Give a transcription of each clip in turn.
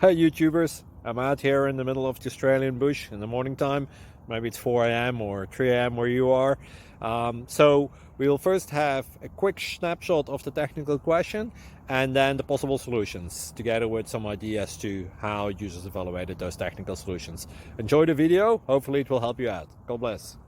Hey YouTubers, I'm out here in the middle of the Australian bush in the morning time. Maybe it's 4 a.m. or 3 a.m. where you are. So we'll first have a quick snapshot of the technical question and then the possible solutions, together with some ideas to how users evaluated those technical solutions. Enjoy the video, hopefully it will help you out. God bless.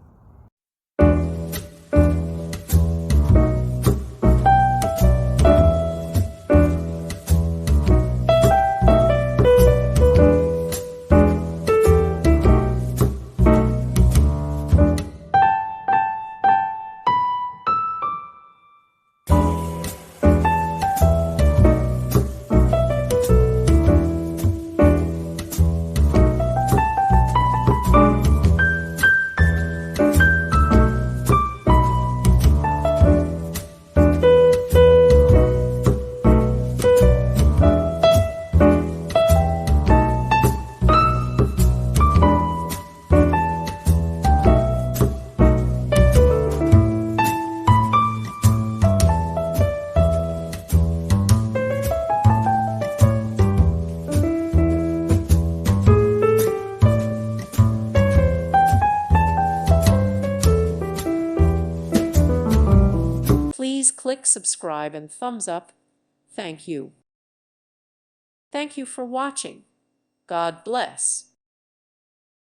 Please click subscribe and thumbs up. Thank you. Thank you for watching. God bless.